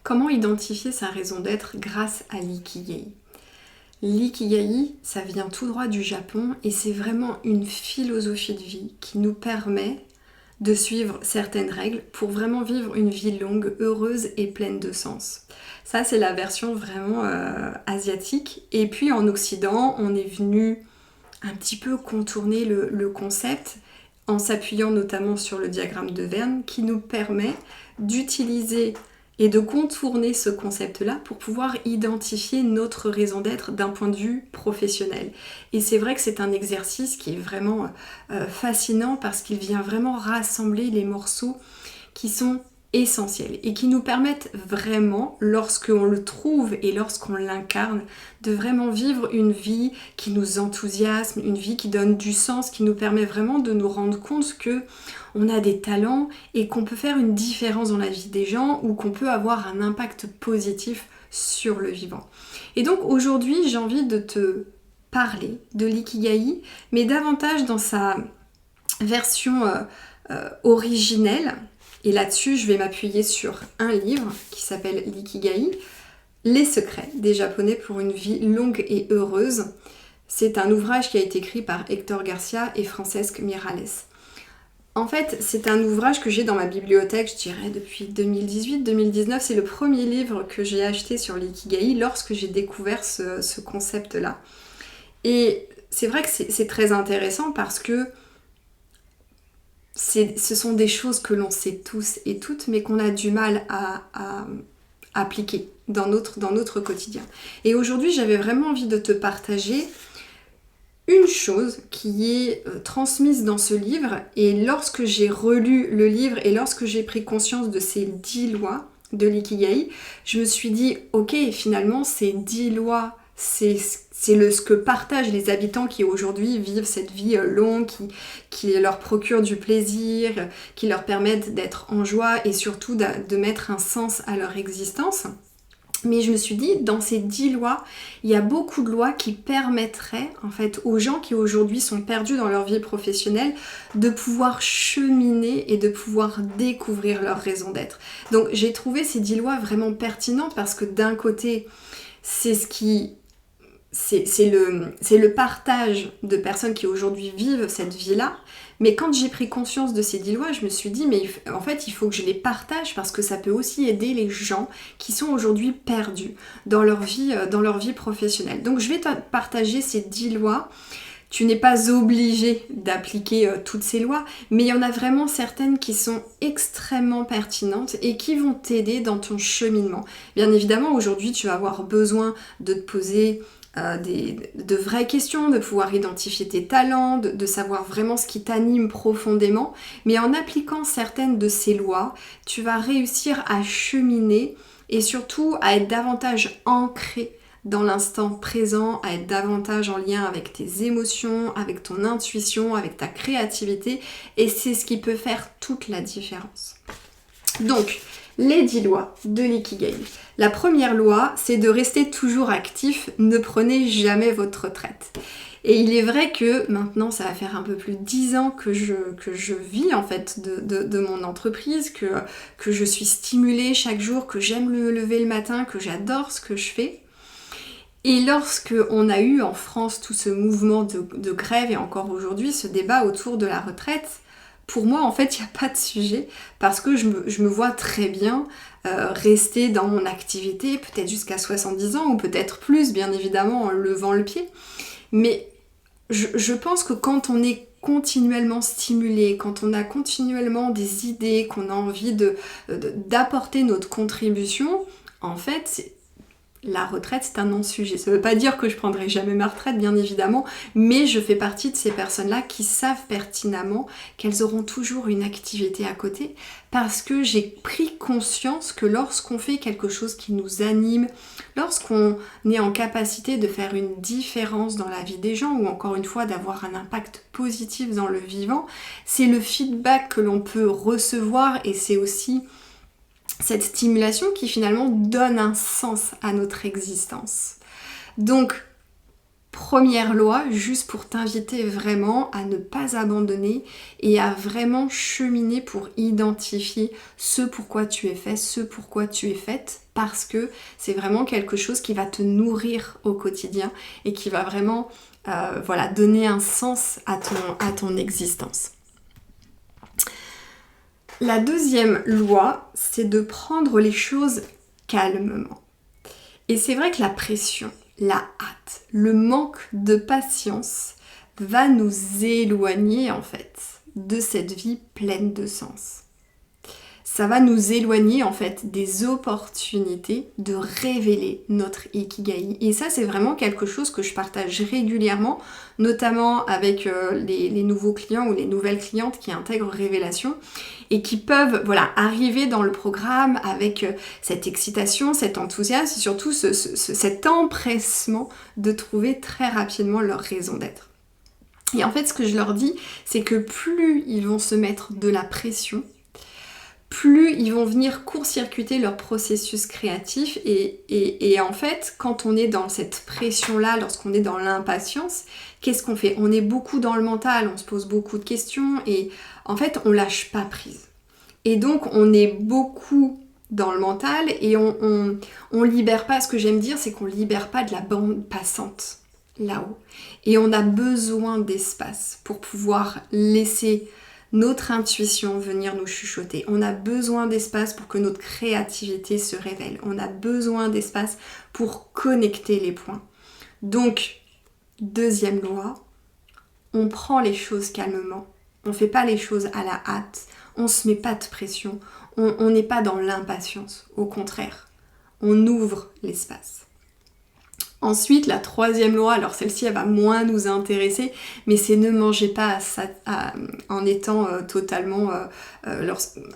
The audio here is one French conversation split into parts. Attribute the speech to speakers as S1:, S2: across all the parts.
S1: Comment identifier sa raison d'être grâce à l'ikigai? L'ikigai, ça vient tout droit du Japon et c'est vraiment une philosophie de vie qui nous permet de suivre certaines règles pour vraiment vivre une vie longue, heureuse et pleine de sens. Ça, c'est la version vraiment asiatique. Et puis en Occident, on est venu un petit peu contourner le concept en s'appuyant notamment sur le diagramme de Venn qui nous permet d'utiliser et de contourner ce concept-là pour pouvoir identifier notre raison d'être d'un point de vue professionnel. Et c'est vrai que c'est un exercice qui est vraiment fascinant parce qu'il vient vraiment rassembler les morceaux qui sont essentiels et qui nous permettent vraiment, lorsqu'on le trouve et lorsqu'on l'incarne, de vraiment vivre une vie qui nous enthousiasme, une vie qui donne du sens, qui nous permet vraiment de nous rendre compte que on a des talents et qu'on peut faire une différence dans la vie des gens ou qu'on peut avoir un impact positif sur le vivant. Et donc aujourd'hui, j'ai envie de te parler de l'ikigai, mais davantage dans sa version originelle. Et là-dessus, je vais m'appuyer sur un livre qui s'appelle l'Ikigai, Les secrets des Japonais pour une vie longue et heureuse. C'est un ouvrage qui a été écrit par Hector Garcia et Francesc Miralles. En fait, c'est un ouvrage que j'ai dans ma bibliothèque, je dirais, depuis 2018-2019. C'est le premier livre que j'ai acheté sur l'ikigai lorsque j'ai découvert ce concept-là. Et c'est vrai que c'est très intéressant parce que ce sont des choses que l'on sait tous et toutes, mais qu'on a du mal à appliquer dans notre quotidien. Et aujourd'hui, j'avais vraiment envie de te partager une chose qui est transmise dans ce livre, et lorsque j'ai relu le livre et lorsque j'ai pris conscience de ces 10 lois de l'ikigai, je me suis dit, ok, finalement, ces 10 lois, c'est ce que partagent les habitants qui aujourd'hui vivent cette vie longue, qui leur procure du plaisir, qui leur permettent d'être en joie et surtout de mettre un sens à leur existence. Mais je me suis dit, dans ces 10 lois, il y a beaucoup de lois qui permettraient en fait aux gens qui aujourd'hui sont perdus dans leur vie professionnelle de pouvoir cheminer et de pouvoir découvrir leur raison d'être. Donc j'ai trouvé ces 10 lois vraiment pertinentes parce que d'un côté, c'est le partage de personnes qui aujourd'hui vivent cette vie-là. Mais quand j'ai pris conscience de ces 10 lois, je me suis dit, mais en fait, il faut que je les partage parce que ça peut aussi aider les gens qui sont aujourd'hui perdus dans leur vie professionnelle. Donc, je vais te partager ces 10 lois. Tu n'es pas obligé d'appliquer toutes ces lois, mais il y en a vraiment certaines qui sont extrêmement pertinentes et qui vont t'aider dans ton cheminement. Bien évidemment, aujourd'hui, tu vas avoir besoin de te poser de vraies questions, de pouvoir identifier tes talents, de savoir vraiment ce qui t'anime profondément. Mais en appliquant certaines de ces lois, tu vas réussir à cheminer et surtout à être davantage ancré dans l'instant présent, à être davantage en lien avec tes émotions, avec ton intuition, avec ta créativité. Et c'est ce qui peut faire toute la différence. Donc, les 10 lois de l'ikigai. La première loi, c'est de rester toujours actif, ne prenez jamais votre retraite. Et il est vrai que maintenant, ça va faire un peu plus de 10 ans que je vis en fait de mon entreprise, que je suis stimulée chaque jour, que j'aime me lever le matin, que j'adore ce que je fais. Et lorsque on a eu en France tout ce mouvement de grève et encore aujourd'hui ce débat autour de la retraite, pour moi, en fait, il n'y a pas de sujet parce que je me vois très bien rester dans mon activité, peut-être jusqu'à 70 ans ou peut-être plus, bien évidemment, en levant le pied. Mais je pense que quand on est continuellement stimulé, quand on a continuellement des idées, qu'on a envie d'apporter notre contribution, en fait, la retraite, c'est un non-sujet. Ça ne veut pas dire que je prendrai jamais ma retraite, bien évidemment, mais je fais partie de ces personnes-là qui savent pertinemment qu'elles auront toujours une activité à côté parce que j'ai pris conscience que lorsqu'on fait quelque chose qui nous anime, lorsqu'on est en capacité de faire une différence dans la vie des gens ou encore une fois d'avoir un impact positif dans le vivant, c'est le feedback que l'on peut recevoir et c'est aussi cette stimulation qui finalement donne un sens à notre existence. Donc, Première loi, juste pour t'inviter vraiment à ne pas abandonner et à vraiment cheminer pour identifier ce pourquoi tu es fait, ce pourquoi tu es faite, parce que c'est vraiment quelque chose qui va te nourrir au quotidien et qui va vraiment donner un sens à ton existence. La deuxième loi, c'est de prendre les choses calmement. Et c'est vrai que la pression, la hâte, le manque de patience va nous éloigner en fait de cette vie pleine de sens. Ça va nous éloigner en fait des opportunités de révéler notre Ikigai. Et ça, c'est vraiment quelque chose que je partage régulièrement, notamment avec les nouveaux clients ou les nouvelles clientes qui intègrent Révélation et qui peuvent arriver dans le programme avec cette excitation, cet enthousiasme et surtout cet empressement de trouver très rapidement leur raison d'être. Et en fait, ce que je leur dis, c'est que plus ils vont se mettre de la pression, plus ils vont venir court-circuiter leur processus créatif et en fait, quand on est dans cette pression-là, lorsqu'on est dans l'impatience, qu'est-ce qu'on fait? On est beaucoup dans le mental, on se pose beaucoup de questions et en fait, on lâche pas prise. Et donc, on est beaucoup dans le mental et on libère pas, ce que j'aime dire, c'est qu'on libère pas de la bande passante là-haut. Et on a besoin d'espace pour pouvoir laisser notre intuition venir nous chuchoter. On a besoin d'espace pour que notre créativité se révèle. On a besoin d'espace pour connecter les points. Donc, deuxième loi, on prend les choses calmement. On ne fait pas les choses à la hâte. On ne se met pas de pression. On n'est pas dans l'impatience. Au contraire, on ouvre l'espace. Ensuite, la troisième loi, alors celle-ci elle va moins nous intéresser, mais c'est ne mangez pas en étant totalement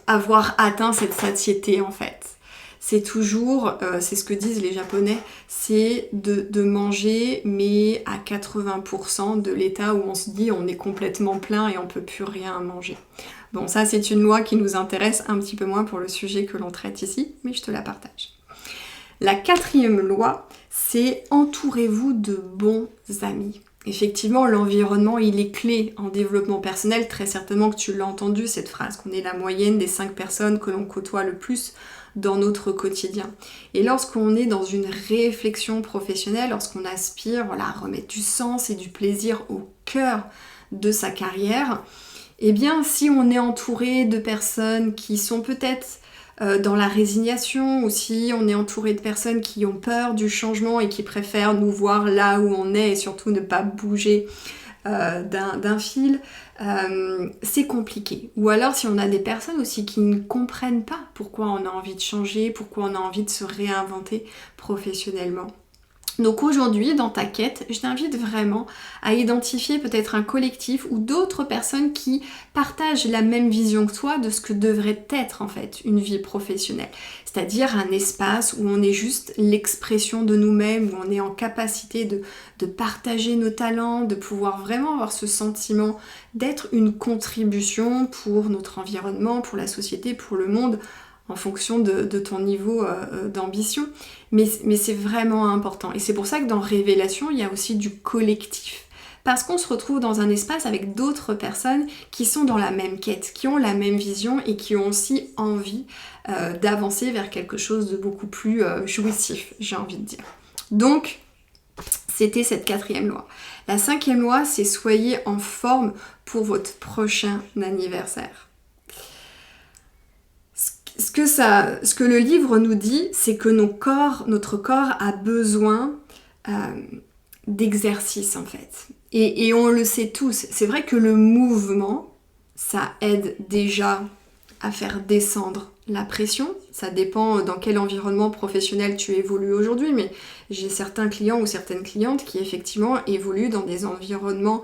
S1: avoir atteint cette satiété en fait. C'est toujours, c'est ce que disent les Japonais, c'est de manger mais à 80% de l'état où on se dit on est complètement plein et on peut plus rien manger. Bon, ça c'est une loi qui nous intéresse un petit peu moins pour le sujet que l'on traite ici, mais je te la partage. La quatrième loi, c'est entourez-vous de bons amis. Effectivement, l'environnement, il est clé en développement personnel. Très certainement que tu l'as entendu, cette phrase, qu'on est la moyenne des 5 personnes que l'on côtoie le plus dans notre quotidien. Et lorsqu'on est dans une réflexion professionnelle, lorsqu'on aspire à remettre du sens et du plaisir au cœur de sa carrière, eh bien, si on est entouré de personnes qui sont peut-être dans la résignation, ou si on est entouré de personnes qui ont peur du changement et qui préfèrent nous voir là où on est et surtout ne pas bouger d'un fil, c'est compliqué. Ou alors si on a des personnes aussi qui ne comprennent pas pourquoi on a envie de changer, pourquoi on a envie de se réinventer professionnellement. Donc aujourd'hui, dans ta quête, je t'invite vraiment à identifier peut-être un collectif ou d'autres personnes qui partagent la même vision que toi de ce que devrait être en fait une vie professionnelle. C'est-à-dire un espace où on est juste l'expression de nous-mêmes, où on est en capacité de partager nos talents, de pouvoir vraiment avoir ce sentiment d'être une contribution pour notre environnement, pour la société, pour le monde, en fonction de ton niveau d'ambition. Mais c'est vraiment important. Et c'est pour ça que dans Révélation, il y a aussi du collectif. Parce qu'on se retrouve dans un espace avec d'autres personnes qui sont dans la même quête, qui ont la même vision et qui ont aussi envie d'avancer vers quelque chose de beaucoup plus jouissif, j'ai envie de dire. Donc, c'était cette quatrième loi. La cinquième loi, c'est soyez en forme pour votre prochain anniversaire. Ce que le livre nous dit, c'est que notre corps a besoin d'exercice en fait. Et on le sait tous. C'est vrai que le mouvement, ça aide déjà à faire descendre la pression. Ça dépend dans quel environnement professionnel tu évolues aujourd'hui, mais j'ai certains clients ou certaines clientes qui effectivement évoluent dans des environnements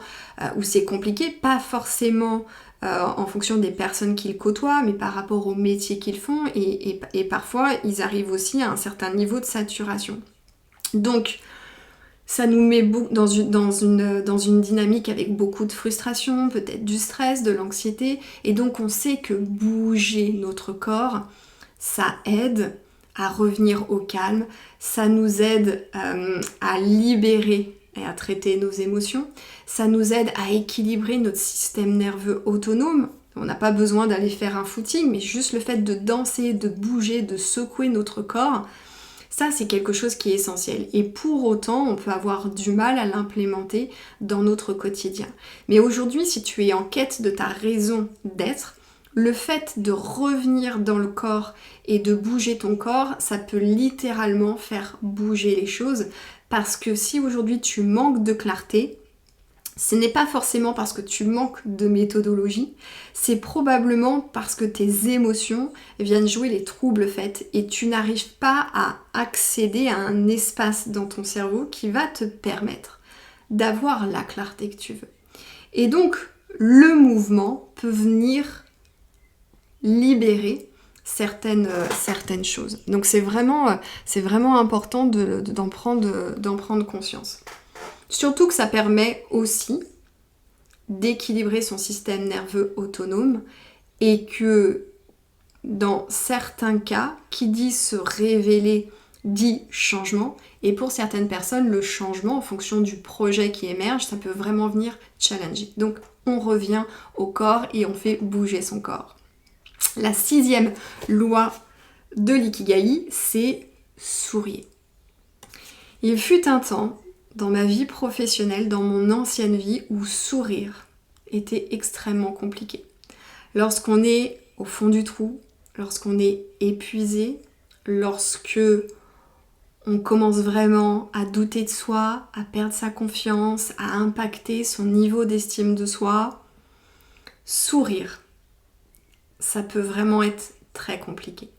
S1: où c'est compliqué, pas forcément en fonction des personnes qu'ils côtoient, mais par rapport au métier qu'ils font, et parfois ils arrivent aussi à un certain niveau de saturation. Donc ça nous met dans une dynamique avec beaucoup de frustration, peut-être du stress, de l'anxiété, et donc on sait que bouger notre corps, ça aide à revenir au calme, ça nous aide à libérer et à traiter nos émotions. Ça nous aide à équilibrer notre système nerveux autonome. On n'a pas besoin d'aller faire un footing, mais juste le fait de danser, de bouger, de secouer notre corps, ça c'est quelque chose qui est essentiel. Et pour autant, on peut avoir du mal à l'implémenter dans notre quotidien. Mais aujourd'hui, si tu es en quête de ta raison d'être, le fait de revenir dans le corps et de bouger ton corps, ça peut littéralement faire bouger les choses. Parce que si aujourd'hui tu manques de clarté, ce n'est pas forcément parce que tu manques de méthodologie, c'est probablement parce que tes émotions viennent jouer les troubles faits et tu n'arrives pas à accéder à un espace dans ton cerveau qui va te permettre d'avoir la clarté que tu veux. Et donc, le mouvement peut venir libérer certaines choses. Donc c'est vraiment important d'en prendre conscience. Surtout que ça permet aussi d'équilibrer son système nerveux autonome et que dans certains cas, qui dit se révéler dit changement, et pour certaines personnes, le changement en fonction du projet qui émerge, ça peut vraiment venir challenger. Donc on revient au corps et on fait bouger son corps. La 6e loi de l'ikigai, c'est sourire. Il fut un temps dans ma vie professionnelle, dans mon ancienne vie, où sourire était extrêmement compliqué. Lorsqu'on est au fond du trou, lorsqu'on est épuisé, lorsque on commence vraiment à douter de soi, à perdre sa confiance, à impacter son niveau d'estime de soi, sourire, ça peut vraiment être très compliqué.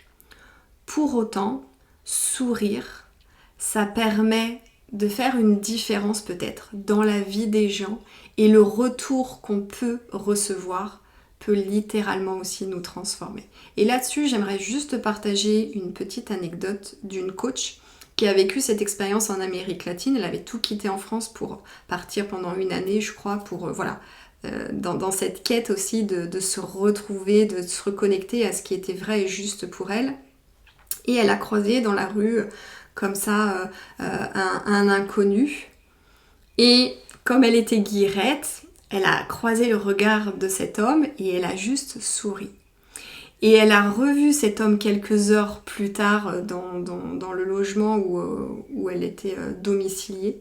S1: Pour autant, sourire, ça permet de faire une différence peut-être dans la vie des gens et le retour qu'on peut recevoir peut littéralement aussi nous transformer. Et là-dessus, j'aimerais juste partager une petite anecdote d'une coach qui a vécu cette expérience en Amérique latine. Elle avait tout quitté en France pour partir pendant une année, je crois, pour dans cette quête aussi de se retrouver, de se reconnecter à ce qui était vrai et juste pour elle. Et elle a croisé dans la rue comme ça un inconnu. Et comme elle était guillerette, elle a croisé le regard de cet homme et elle a juste souri. Et elle a revu cet homme quelques heures plus tard dans le logement où elle était domiciliée.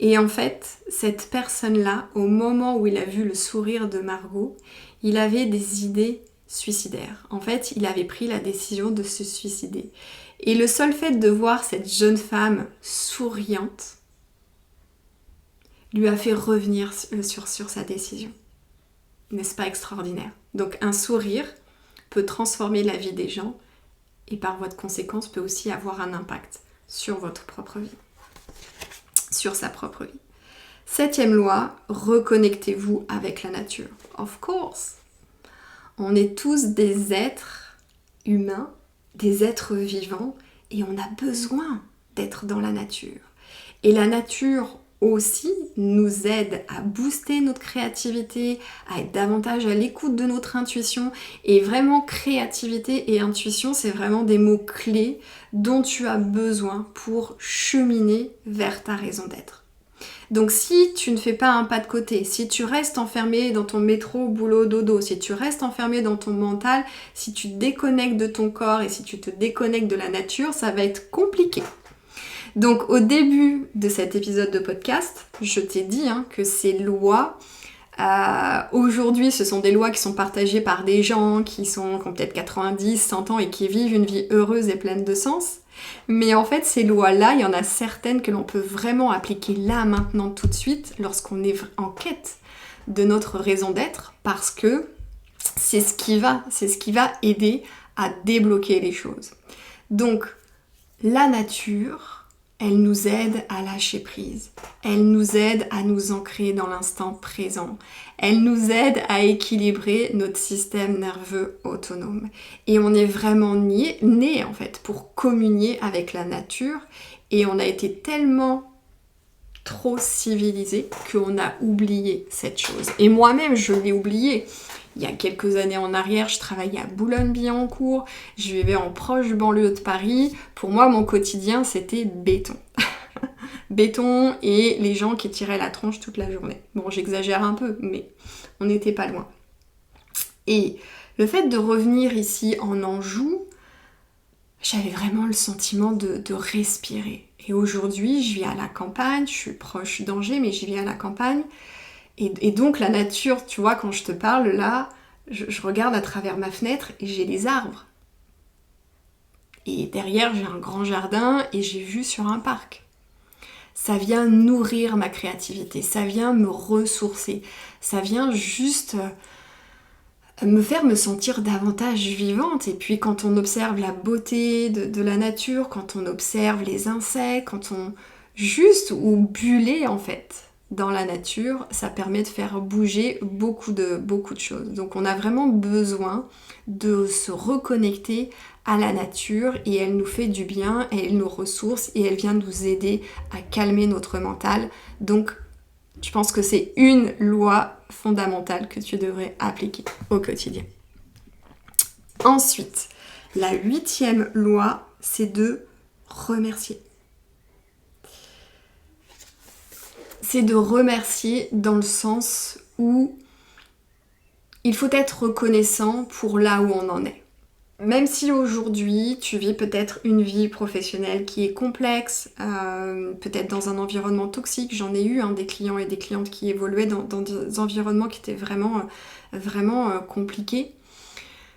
S1: Et en fait, cette personne-là, au moment où il a vu le sourire de Margot, il avait des idées suicidaires. En fait, il avait pris la décision de se suicider. Et le seul fait de voir cette jeune femme souriante lui a fait revenir sur sa décision. N'est-ce pas extraordinaire? Donc un sourire peut transformer la vie des gens et par voie de conséquence peut aussi avoir un impact sur votre propre vie, sur sa propre vie. 7e loi, reconnectez-vous avec la nature. Of course, on est tous des êtres humains, des êtres vivants et on a besoin d'être dans la nature. Et la nature aussi nous aide à booster notre créativité, à être davantage à l'écoute de notre intuition. Et vraiment, créativité et intuition, c'est vraiment des mots clés dont tu as besoin pour cheminer vers ta raison d'être. Donc si tu ne fais pas un pas de côté, si tu restes enfermé dans ton métro, boulot, dodo, si tu restes enfermé dans ton mental, si tu te déconnectes de ton corps et si tu te déconnectes de la nature, ça va être compliqué. Donc au début de cet épisode de podcast, je t'ai dit que ces lois, aujourd'hui ce sont des lois qui sont partagées par des gens qui ont peut-être 90, 100 ans et qui vivent une vie heureuse et pleine de sens. Mais en fait ces lois-là, il y en a certaines que l'on peut vraiment appliquer là, maintenant, tout de suite, lorsqu'on est en quête de notre raison d'être, parce que c'est ce qui va aider à débloquer les choses. Donc la nature, elle nous aide à lâcher prise, elle nous aide à nous ancrer dans l'instant présent, elle nous aide à équilibrer notre système nerveux autonome. Et on est vraiment né en fait pour communier avec la nature et on a été tellement trop civilisé qu'on a oublié cette chose. Et moi-même, je l'ai oublié. Il y a quelques années en arrière, je travaillais à Boulogne-Billancourt, je vivais en proche banlieue de Paris. Pour moi, mon quotidien, c'était béton. béton et les gens qui tiraient la tronche toute la journée. Bon, j'exagère un peu, mais on n'était pas loin. Et le fait de revenir ici en Anjou, j'avais vraiment le sentiment de respirer. Et aujourd'hui, je vis à la campagne, je suis proche d'Angers, mais je vis à la campagne. Et donc la nature, tu vois, quand je te parle là, je regarde à travers ma fenêtre et j'ai les arbres. Et derrière, j'ai un grand jardin et j'ai vue sur un parc. Ça vient nourrir ma créativité, ça vient me ressourcer, ça vient juste me faire me sentir davantage vivante. Et puis quand on observe la beauté de la nature, quand on observe les insectes, quand on juste ou buller en fait dans la nature, ça permet de faire bouger beaucoup de choses. Donc on a vraiment besoin de se reconnecter à la nature et elle nous fait du bien, et elle nous ressource et elle vient nous aider à calmer notre mental. Donc je pense que c'est une loi fondamentale que tu devrais appliquer au quotidien. Ensuite, la 8e loi, c'est de remercier. C'est de remercier dans le sens où il faut être reconnaissant pour là où on en est. Même si aujourd'hui tu vis peut-être une vie professionnelle qui est complexe, peut-être dans un environnement toxique, j'en ai eu des clients et des clientes qui évoluaient dans des environnements qui étaient vraiment compliqués.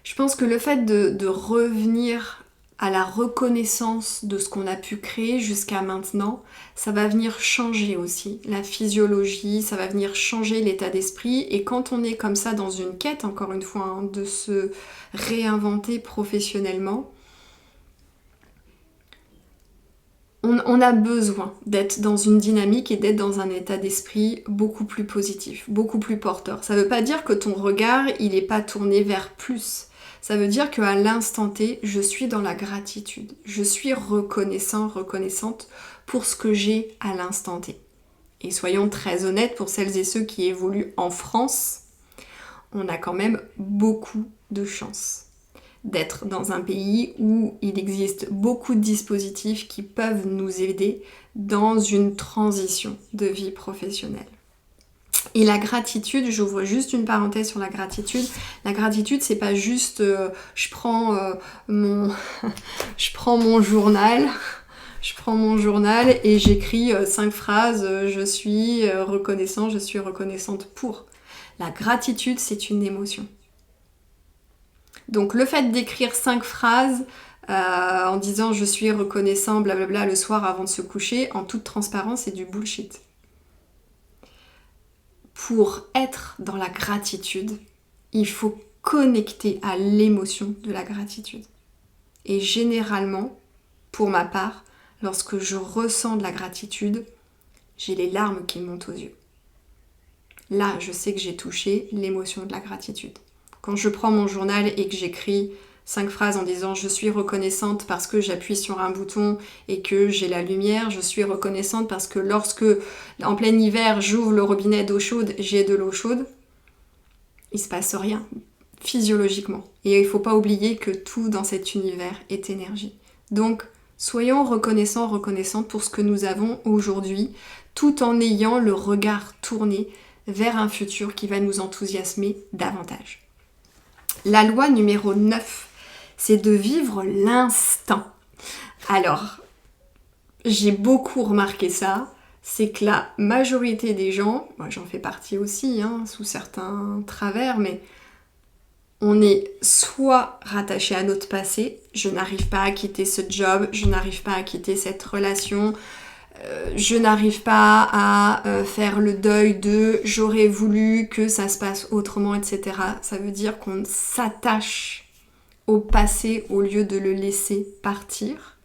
S1: Je pense que le fait de revenir à la reconnaissance de ce qu'on a pu créer jusqu'à maintenant, ça va venir changer aussi la physiologie, ça va venir changer l'état d'esprit. Et quand on est comme ça dans une quête, encore une fois, de se réinventer professionnellement, on a besoin d'être dans une dynamique et d'être dans un état d'esprit beaucoup plus positif, beaucoup plus porteur. Ça ne veut pas dire que ton regard, il n'est pas tourné vers plus. Ça veut dire qu'à l'instant T, je suis dans la gratitude. Je suis reconnaissante pour ce que j'ai à l'instant T. Et soyons très honnêtes, pour celles et ceux qui évoluent en France, on a quand même beaucoup de chance d'être dans un pays où il existe beaucoup de dispositifs qui peuvent nous aider dans une transition de vie professionnelle. Et la gratitude, j'ouvre juste une parenthèse sur la gratitude. La gratitude, c'est pas juste je prends mon journal et j'écris 5 phrases, je suis reconnaissante pour. La gratitude, c'est une émotion. Donc le fait d'écrire 5 phrases en disant je suis reconnaissant, blablabla, le soir avant de se coucher, en toute transparence, c'est du bullshit. Pour être dans la gratitude, il faut connecter à l'émotion de la gratitude. Et généralement, pour ma part, lorsque je ressens de la gratitude, j'ai les larmes qui montent aux yeux. Là, je sais que j'ai touché l'émotion de la gratitude. Quand je prends mon journal et que j'écris 5 phrases en disant je suis reconnaissante parce que j'appuie sur un bouton et que j'ai la lumière, je suis reconnaissante parce que lorsque en plein hiver j'ouvre le robinet d'eau chaude, j'ai de l'eau chaude, il se passe rien physiologiquement. Et il ne faut pas oublier que tout dans cet univers est énergie. Donc soyons reconnaissantes pour ce que nous avons aujourd'hui, tout en ayant le regard tourné vers un futur qui va nous enthousiasmer davantage. La loi numéro 9, c'est de vivre l'instant. Alors, j'ai beaucoup remarqué ça, c'est que la majorité des gens, moi j'en fais partie aussi, sous certains travers, mais on est soit rattaché à notre passé, je n'arrive pas à quitter ce job, je n'arrive pas à quitter cette relation, je n'arrive pas à faire le deuil de j'aurais voulu que ça se passe autrement, etc. Ça veut dire qu'on s'attache au passé au lieu de le laisser partir.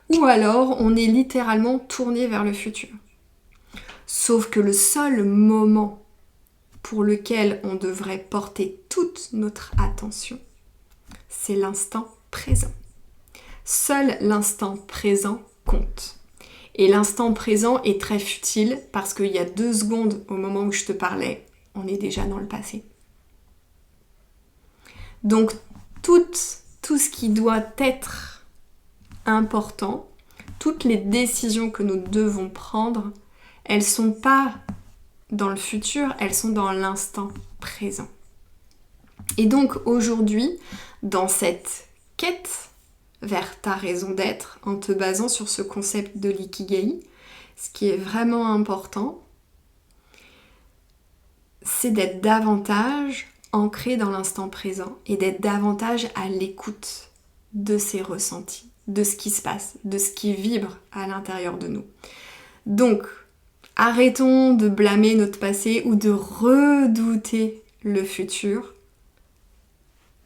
S1: Ou alors on est littéralement tourné vers le futur. Sauf que le seul moment pour lequel on devrait porter toute notre attention, c'est l'instant présent. Seul l'instant présent compte. Et l'instant présent est très futile parce qu'il y a 2 secondes au moment où je te parlais, on est déjà dans le passé. Donc tout ce qui doit être important, toutes les décisions que nous devons prendre, elles sont pas dans le futur, elles sont dans l'instant présent. Et donc aujourd'hui, dans cette quête vers ta raison d'être, en te basant sur ce concept de l'ikigai, ce qui est vraiment important, c'est d'être davantage ancré dans l'instant présent et d'être davantage à l'écoute de ses ressentis, de ce qui se passe, de ce qui vibre à l'intérieur de nous. Donc, arrêtons de blâmer notre passé ou de redouter le futur.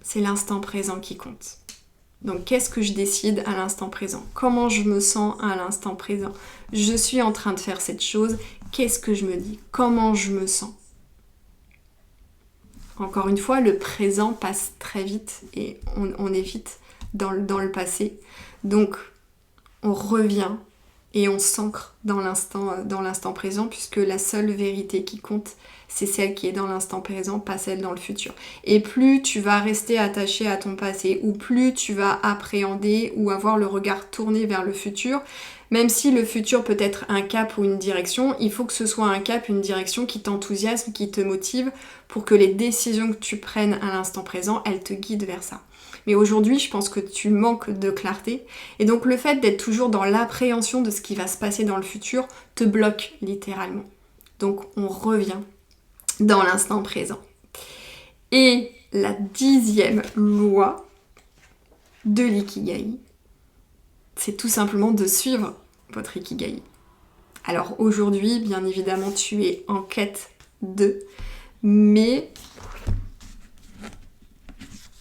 S1: C'est l'instant présent qui compte. Donc, qu'est-ce que je décide à l'instant présent? Comment je me sens à l'instant présent? Je suis en train de faire cette chose. Qu'est-ce que je me dis? Comment je me sens? Encore une fois, le présent passe très vite et on est vite dans le passé. Donc, on revient et on s'ancre dans l'instant présent, puisque la seule vérité qui compte, c'est celle qui est dans l'instant présent, pas celle dans le futur. Et plus tu vas rester attaché à ton passé, ou plus tu vas appréhender ou avoir le regard tourné vers le futur, même si le futur peut être un cap ou une direction, il faut que ce soit un cap, une direction qui t'enthousiasme, qui te motive, pour que les décisions que tu prennes à l'instant présent, elles te guident vers ça. Mais aujourd'hui, je pense que tu manques de clarté. Et donc le fait d'être toujours dans l'appréhension de ce qui va se passer dans le futur te bloque littéralement. Donc on revient dans l'instant présent. Et la 10e loi de l'ikigai, c'est tout simplement de suivre votre ikigai. Alors aujourd'hui, bien évidemment, tu es en quête de, mais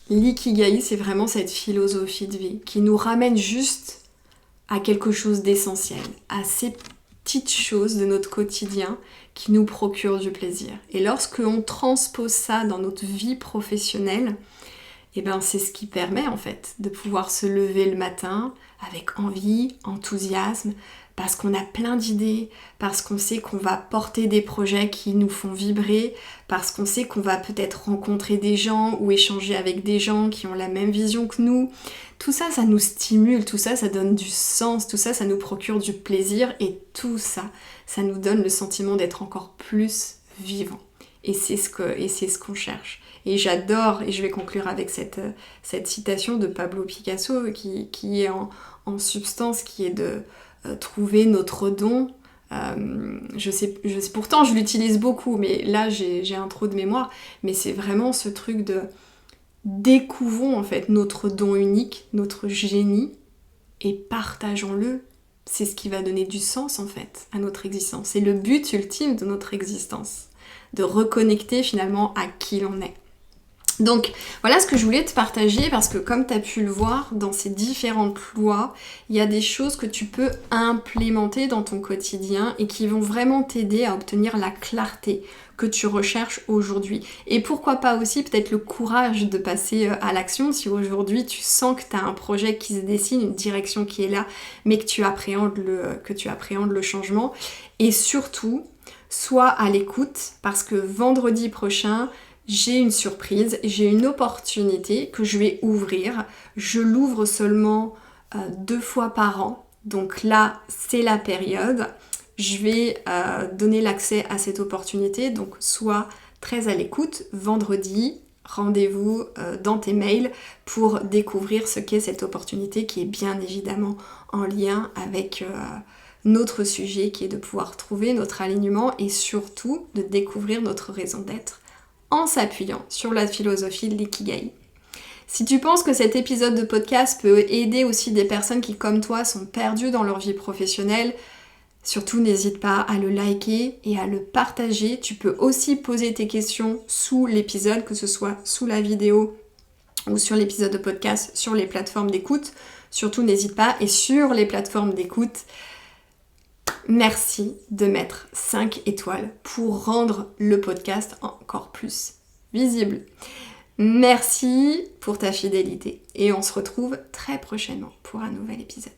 S1: l'ikigai, c'est vraiment cette philosophie de vie qui nous ramène juste à quelque chose d'essentiel, à ces petites choses de notre quotidien qui nous procurent du plaisir. Et lorsque on transpose ça dans notre vie professionnelle, et ben c'est ce qui permet en fait de pouvoir se lever le matin avec envie, enthousiasme, parce qu'on a plein d'idées, parce qu'on sait qu'on va porter des projets qui nous font vibrer, parce qu'on sait qu'on va peut-être rencontrer des gens ou échanger avec des gens qui ont la même vision que nous. Tout ça, ça nous stimule, tout ça, ça donne du sens, tout ça, ça nous procure du plaisir et tout ça, ça nous donne le sentiment d'être encore plus vivant. Et c'est ce qu'on cherche. Et j'adore, et je vais conclure avec cette citation de Pablo Picasso qui est en substance, qui est de trouver notre don. Je sais, pourtant je l'utilise beaucoup, mais là j'ai un trou de mémoire, mais c'est vraiment ce truc de découvrons en fait notre don unique, notre génie, et partageons-le. C'est ce qui va donner du sens en fait à notre existence. C'est le but ultime de notre existence, de reconnecter finalement à qui l'on est. Donc voilà ce que je voulais te partager, parce que comme tu as pu le voir dans ces différentes lois, il y a des choses que tu peux implémenter dans ton quotidien et qui vont vraiment t'aider à obtenir la clarté que tu recherches aujourd'hui. Et pourquoi pas aussi peut-être le courage de passer à l'action si aujourd'hui tu sens que tu as un projet qui se dessine, une direction qui est là, mais que tu appréhendes le changement. Et surtout, sois à l'écoute, parce que vendredi prochain, j'ai une surprise, j'ai une opportunité que je vais ouvrir. Je l'ouvre seulement 2 fois par an. Donc là, c'est la période. Je vais donner l'accès à cette opportunité. Donc sois très à l'écoute. Vendredi, rendez-vous dans tes mails pour découvrir ce qu'est cette opportunité qui est bien évidemment en lien avec notre sujet qui est de pouvoir trouver notre alignement et surtout de découvrir notre raison d'être en s'appuyant sur la philosophie de l'ikigai. Si tu penses que cet épisode de podcast peut aider aussi des personnes qui, comme toi, sont perdues dans leur vie professionnelle, surtout n'hésite pas à le liker et à le partager. Tu peux aussi poser tes questions sous l'épisode, que ce soit sous la vidéo ou sur l'épisode de podcast sur les plateformes d'écoute. Surtout n'hésite pas, et sur les plateformes d'écoute, merci de mettre 5 étoiles pour rendre le podcast encore plus visible. Merci pour ta fidélité et on se retrouve très prochainement pour un nouvel épisode.